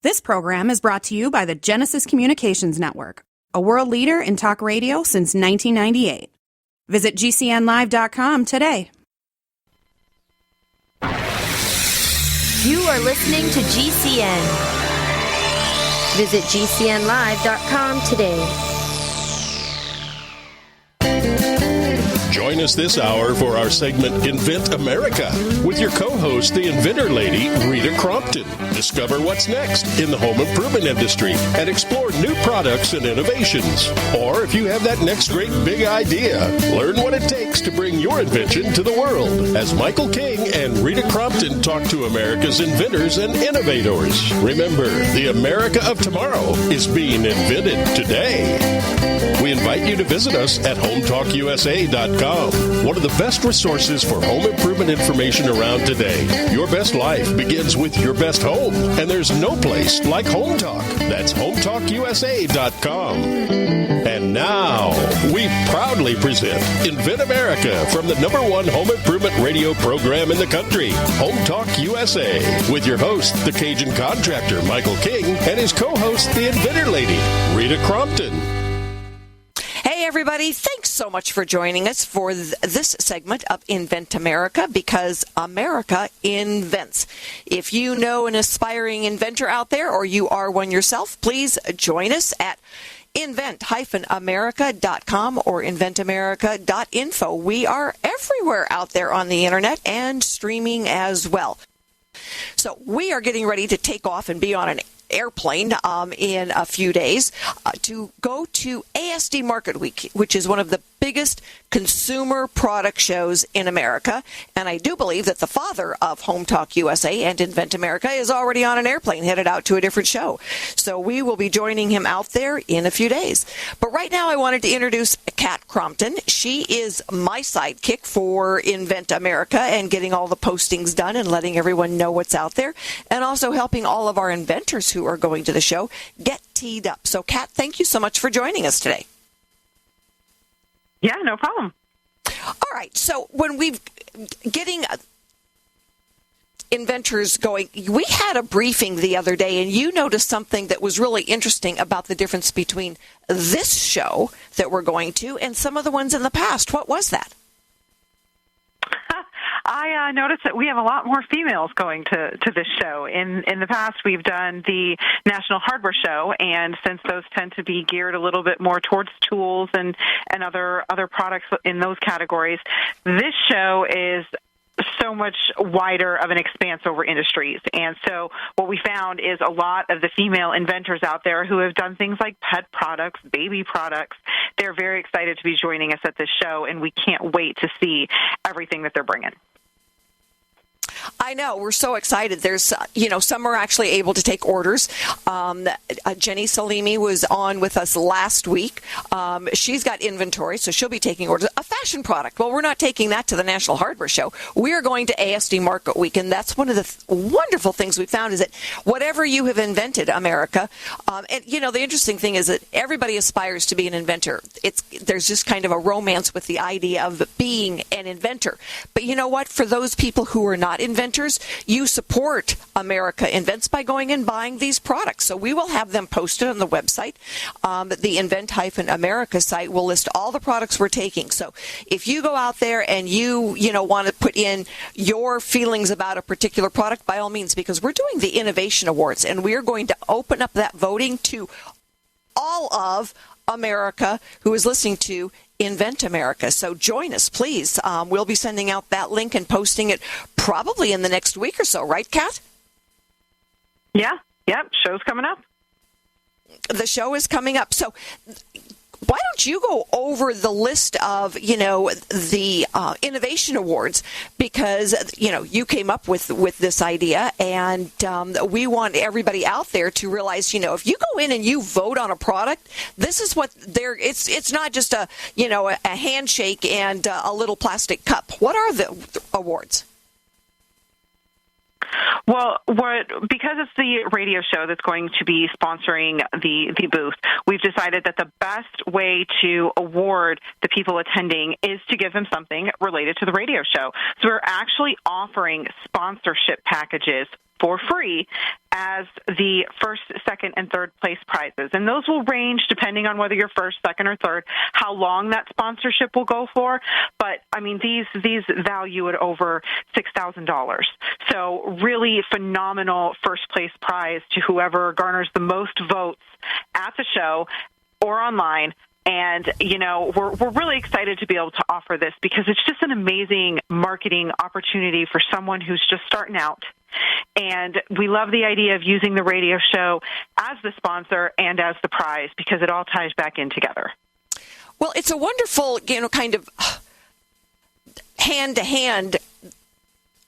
This program is brought to you by the Genesis Communications Network, a world leader in talk radio since 1998. Visit GCNlive.com today. You are listening to GCN. Visit GCNlive.com today. Join us this hour for our segment Invent America with your co-host, the inventor lady, Rita Crompton. Discover what's next in the home improvement industry and explore new products and innovations. Or if you have that next great big idea, learn what it takes to bring your invention to the world as Michael King and Rita Crompton talk to America's inventors and innovators. Remember, the America of tomorrow is being invented today. We invite you to visit us at HomeTalkUSA.com. One of the best resources for home improvement information around today. Your best life begins with your best home, and there's no place like HomeTalk. That's HomeTalkUSA.com. And now, we proudly present Invent America from the #1 home improvement radio program in the country, Home Talk USA, with your host, the Cajun contractor, Michael King, and his co-host, the inventor lady, Rita Crompton. Hey, everybody. Thanks so much for joining us for this segment of Invent America, because America invents. If you know an aspiring inventor out there, or you are one yourself, please join us at invent-america.com or inventamerica.info. We are everywhere out there on the internet and streaming as well. So we are getting ready to take off and be on an airplane in a few days to go to ASD Market Week, which is one of the biggest consumer product shows in America. And I do believe that the father of Home Talk USA and Invent America is already on an airplane headed out to a different show. So we will be joining him out there in a few days. But right now I wanted to introduce Kat Crompton. She is my sidekick for Invent America and getting all the postings done and letting everyone know what's out there, and also helping all of our inventors who are going to the show get teed up. So, Kat, thank you so much for joining us today. Yeah, no problem. All right. So when we've getting inventors going, we had a briefing the other day, and you noticed something that was really interesting about the difference between this show that we're going to and some of the ones in the past. What was that? I noticed that we have a lot more females going to this show. In the past, we've done the National Hardware Show, and since those tend to be geared a little bit more towards tools and other products in those categories, this show is so much wider of an expanse over industries. And so what we found is a lot of the female inventors out there who have done things like pet products, baby products, they're very excited to be joining us at this show, and we can't wait to see everything that they're bringing. I know. We're so excited. There's, some are actually able to take orders. Jenny Salimi was on with us last week. She's got inventory, so she'll be taking orders. A fashion product. Well, we're not taking that to the National Hardware Show. We are going to ASD Market Week, and that's one of the wonderful things we found is that whatever you have invented, America, and, the interesting thing is that everybody aspires to be an inventor. There's just kind of a romance with the idea of being an inventor. But you know what? For those people who are not inventors, you support America Invents by going and buying these products. So we will have them posted on the website. The Invent-America site will list all the products we're taking. So if you go out there and you want to put in your feelings about a particular product, by all means, because we're doing the Innovation Awards, and we are going to open up that voting to all of America who is listening to Invent America. So join us, please. We'll be sending out that link and posting it probably in the next week or so. Right, Kat? Yeah. Yep. Show's coming up. The show is coming up. So why don't you go over the list of, the Innovation Awards, because, you came up with this idea, and we want everybody out there to realize, if you go in and you vote on a product, this is what it's not just a handshake and a little plastic cup. What are the awards? Well, because it's the radio show that's going to be sponsoring the booth, we've decided that the best way to award the people attending is to give them something related to the radio show. So we're actually offering sponsorship packages for free as the first, second, and third place prizes. And those will range depending on whether you're first, second, or third, how long that sponsorship will go for. But, I mean, these value at over $6,000. So really phenomenal first place prize to whoever garners the most votes at the show or online. And, you know, we're really excited to be able to offer this because it's just an amazing marketing opportunity for someone who's just starting out. And we love the idea of using the radio show as the sponsor and as the prize because it all ties back in together. Well, it's a wonderful, you know, kind of hand-to-hand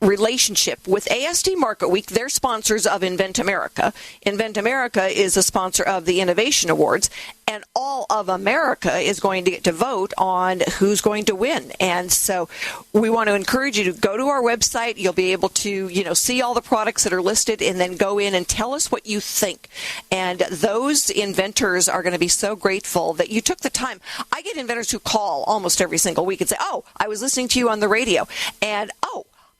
relationship with ASD Market Week. They're sponsors of Invent America. Invent America is a sponsor of the Innovation Awards, and all of America is going to get to vote on who's going to win. And so we want to encourage you to go to our website. You'll be able to, you know, see all the products that are listed and then go in and tell us what you think. And those inventors are going to be so grateful that you took the time. I get inventors who call almost every single week and say, oh, I was listening to you on the radio, and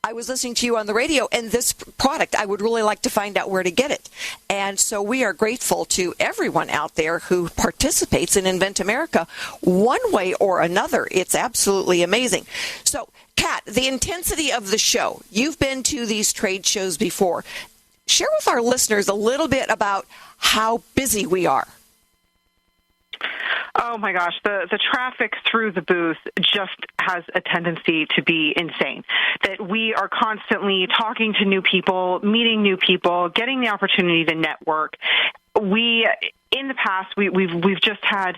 I was listening to you on the radio, and this product, I would really like to find out where to get it. And so we are grateful to everyone out there who participates in Invent America one way or another. It's absolutely amazing. So, Kat, the intensity of the show. You've been to these trade shows before. Share with our listeners a little bit about how busy we are. Oh, my gosh. The traffic through the booth just has a tendency to be insane. That we are constantly talking to new people, meeting new people, getting the opportunity to network. In the past, we've just had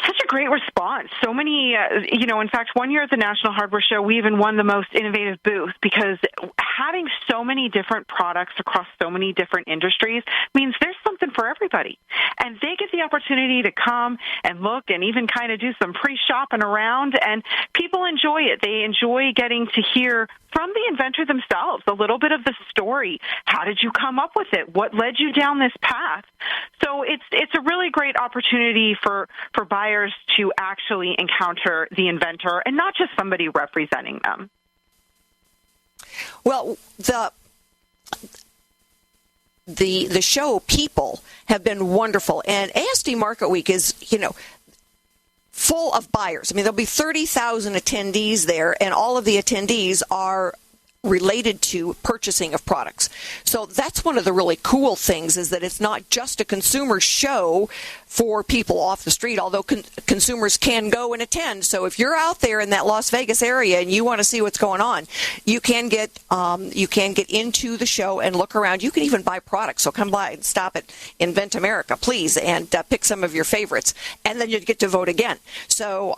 such a great response. So many, in fact, one year at the National Hardware Show, we even won the most innovative booth because having so many different products across so many different industries means there's something for everybody. And they get the opportunity to come and look and even kind of do some pre-shopping around, and people enjoy it. They enjoy getting to hear from the inventor themselves a little bit of the story. How did you come up with it? What led you down this path? So it's a really great opportunity for buyers to actually encounter the inventor and not just somebody representing them. Well, the show people have been wonderful, and ASD Market Week is, full of buyers. I mean, there'll be 30,000 attendees there, and all of the attendees are related to purchasing of products. So that's one of the really cool things, is that it's not just a consumer show for people off the street, although consumers can go and attend. So if you're out there in that Las Vegas area and you want to see what's going on, you can get into the show and look around. You can even buy products. So come by and stop at Invent America, please, and pick some of your favorites, and then you get to vote again. So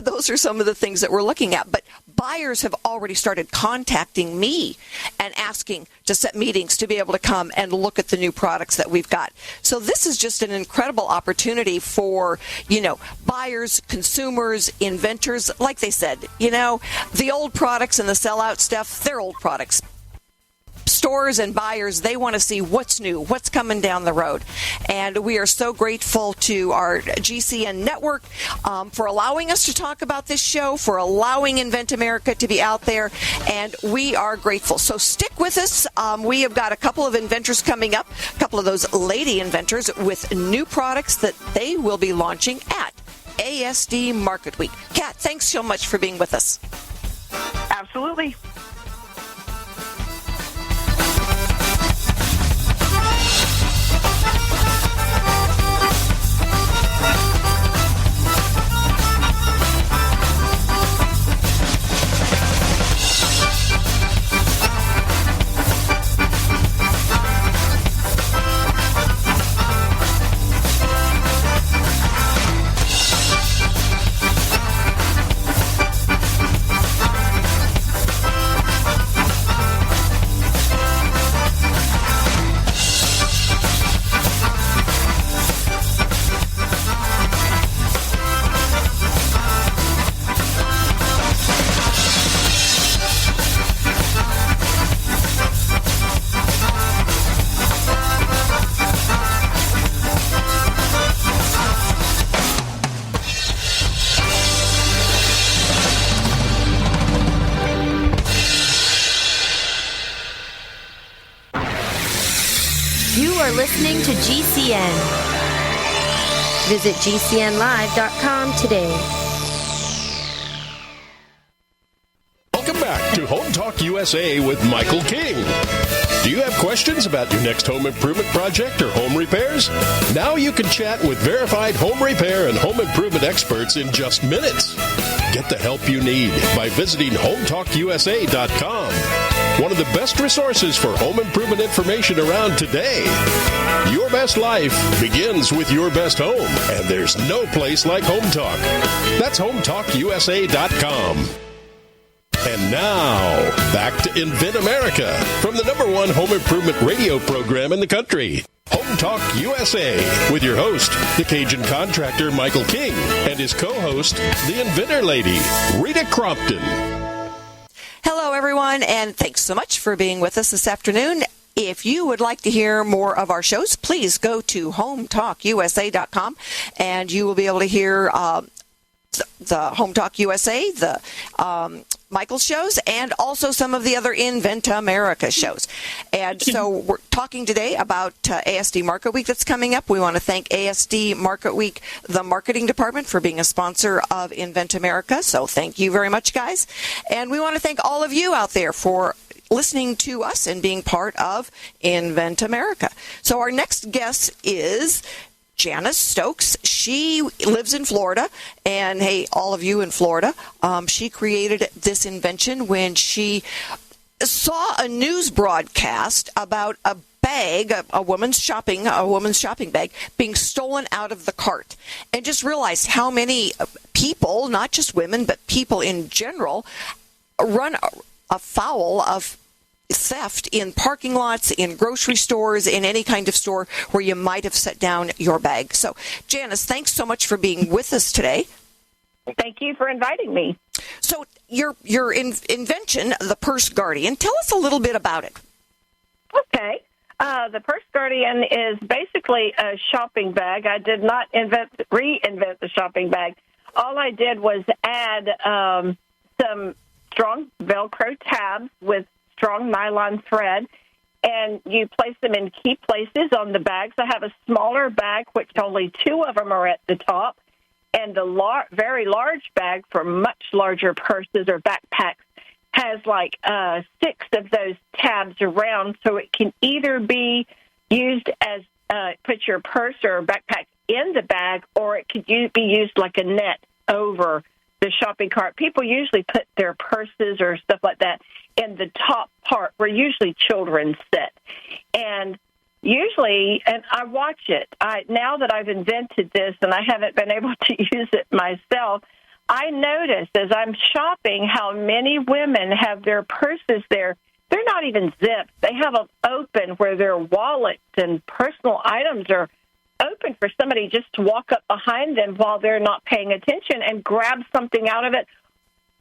those are some of the things that we're looking at. But buyers have already started contacting me and asking to set meetings to be able to come and look at the new products that we've got. So this is just an incredible opportunity for, buyers, consumers, inventors. Like they said, the old products and the sellout stuff, they're old products. Stores and buyers, they want to see what's new, what's coming down the road. And we are so grateful to our GCN network for allowing us to talk about this show, for allowing Invent America to be out there, and we are grateful. So stick with us. We have got a couple of inventors coming up, a couple of those lady inventors with new products that they will be launching at ASD Market Week. Kat, thanks so much for being with us. Absolutely. listening to GCN. Visit GCNlive.com today. Welcome back to Home Talk USA with Michael King. Do you have questions about your next home improvement project or home repairs? Now you can chat with verified home repair and home improvement experts in just minutes. Get the help you need by visiting HomeTalkUSA.com. One of the best resources for home improvement information around today. Your best life begins with your best home, and there's no place like Home Talk. That's HomeTalkUSA.com. And now, back to Invent America from the #1 home improvement radio program in the country. Home Talk USA with your host, the Cajun contractor Michael King, and his co-host, the Inventor lady, Rita Crompton. Hello, everyone, and thanks so much for being with us this afternoon. If you would like to hear more of our shows, please go to HomeTalkUSA.com, and you will be able to hear the Home Talk USA, the Michael shows, and also some of the other Invent America shows. And so we're talking today about ASD Market Week that's coming up. We want to thank ASD Market Week, the marketing department, for being a sponsor of Invent America. So thank you very much, guys. And we want to thank all of you out there for listening to us and being part of Invent America. So our next guest is Janice Stokes. She lives in Florida, and hey, all of you in Florida, she created this invention when she saw a news broadcast about a bag, a woman's shopping bag being stolen out of the cart, and just realized how many people, not just women, but people in general, run afoul of theft in parking lots, in grocery stores, in any kind of store where you might have set down your bag. So, Janice, thanks so much for being with us today. Thank you for inviting me. So, your invention, the Purse Guardian, tell us a little bit about it. Okay. The Purse Guardian is basically a shopping bag. I did not reinvent the shopping bag. All I did was add some strong Velcro tabs with strong nylon thread, and you place them in key places on the bags. I have a smaller bag, which only 2 of them are at the top, and the very large bag for much larger purses or backpacks has like 6 of those tabs around, so it can either be used as put your purse or backpack in the bag, or it could be used like a net over the shopping cart. People usually put their purses or stuff like that in the top part where usually children sit. And usually, and I watch it, now that I've invented this and I haven't been able to use it myself, I notice as I'm shopping how many women have their purses there. They're not even zipped. They have them open where their wallets and personal items are open for somebody just to walk up behind them while they're not paying attention and grab something out of it,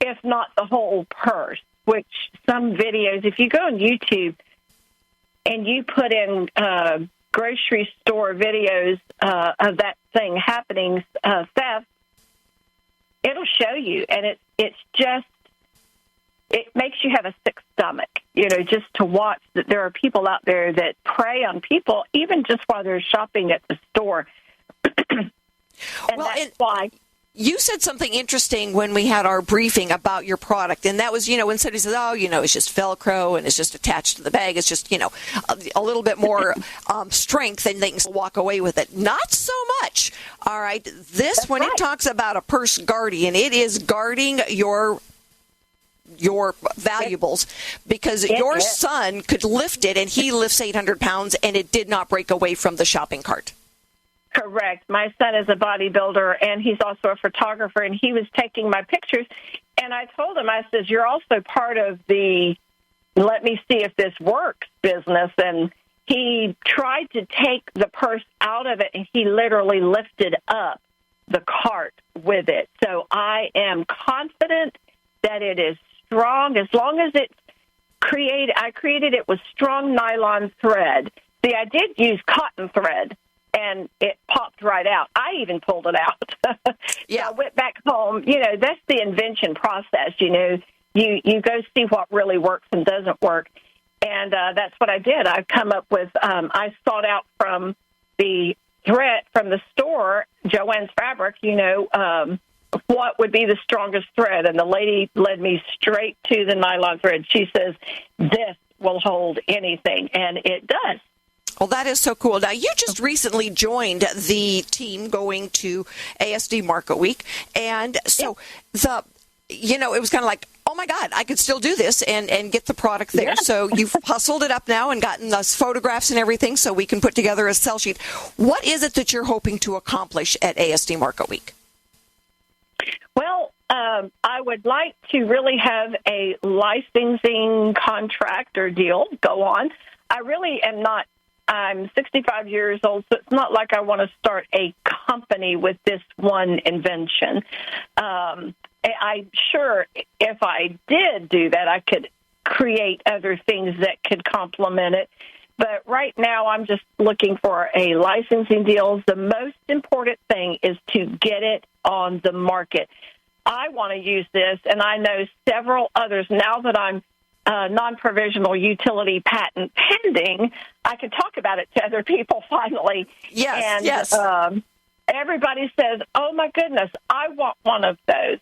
if not the whole purse, which some videos, if you go on YouTube and you put in grocery store videos of that thing happening, theft, it'll show you. And it's just, it makes you have a sick stomach, just to watch that there are people out there that prey on people, even just while they're shopping at the store. That's why. You said something interesting when we had our briefing about your product, and that was, when somebody says, it's just Velcro and it's just attached to the bag, it's just, a little bit more strength and they can walk away with it. Not so much. All right. This, when it talks about a Purse Guardian, it is guarding your valuables, because your son could lift it, and he lifts 800 pounds, and it did not break away from the shopping cart. Correct. My son is a bodybuilder, and he's also a photographer, and he was taking my pictures, and I told him, I says, you're also part of the let me see if this works business, and he tried to take the purse out of it, and he literally lifted up the cart with it. So I am confident that it is strong, as long as it's I created it with strong nylon thread. See, I did use cotton thread, and it popped right out. I even pulled it out. Yeah. So I went back home. That's the invention process. You go see what really works and doesn't work. And that's what I did. I've come up with, I sought out from the thread from the store, Joann's Fabric, what would be the strongest thread. And the lady led me straight to the nylon thread. She says, this will hold anything. And it does. Well, that is so cool. Now, you just recently joined the team going to ASD Market Week. And so it was kind of like, oh, my God, I could still do this and get the product there. Yeah. So you've hustled it up now and gotten us photographs and everything so we can put together a sell sheet. What is it that you're hoping to accomplish at ASD Market Week? Well, I would like to really have a licensing contract or deal go on. I really am not. I'm 65 years old, so it's not like I want to start a company with this one invention. I'm sure if I did do that, I could create other things that could complement it. But right now, I'm just looking for a licensing deal. The most important thing is to get it on the market. I want to use this, and I know several others. Now that I'm non-provisional utility patent pending, I can talk about it to other people finally. Yes. Everybody says, oh, my goodness, I want one of those.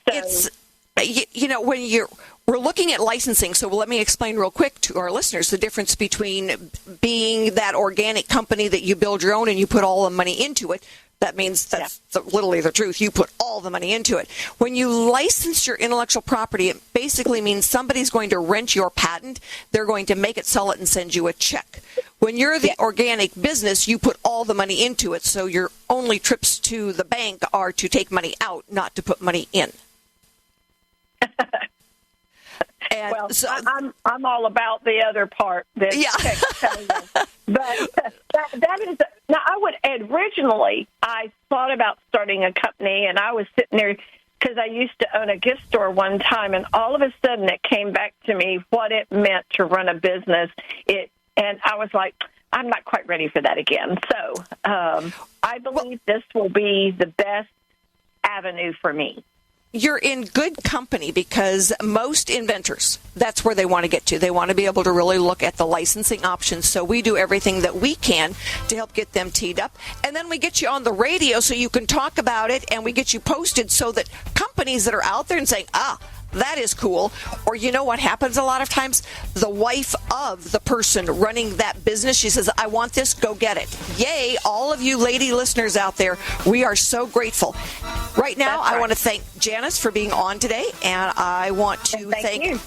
It's, when we're looking at licensing, so let me explain real quick to our listeners the difference between being that organic company that you build your own and you put all the money into it. That means that's literally the truth. You put all the money into it. When you license your intellectual property, it basically means somebody's going to rent your patent. They're going to make it, sell it, and send you a check. When you're the organic business, you put all the money into it. So your only trips to the bank are to take money out, not to put money in. And well, so, I'm all about the other part. But that is now. I would originally I thought about starting a company, and I was sitting there because I used to own a gift store one time, and all of a sudden it came back to me what it meant to run a business. And I was like, I'm not quite ready for that again. So I believe this will be the best avenue for me. You're in good company because most inventors, that's where they want to get to. They want to be able to really look at the licensing options. So we do everything that we can to help get them teed up. And then we get you on the radio so you can talk about it, and we get you posted so that companies that are out there and saying, that is cool. Or you know what happens a lot of times? The wife of the person running that business, she says, I want this, go get it. Yay, all of you lady listeners out there, we are so grateful. Right now, I want to thank Janice for being on today, and I want to thank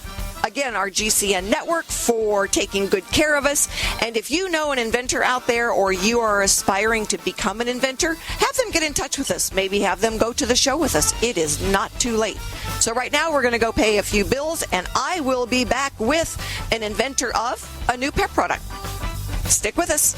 again, our GCN network for taking good care of us. And if you know an inventor out there or you are aspiring to become an inventor, have them get in touch with us. Maybe have them go to the show with us. It is not too late. So right now we're going to go pay a few bills, and I will be back with an inventor of a new pet product. Stick with us.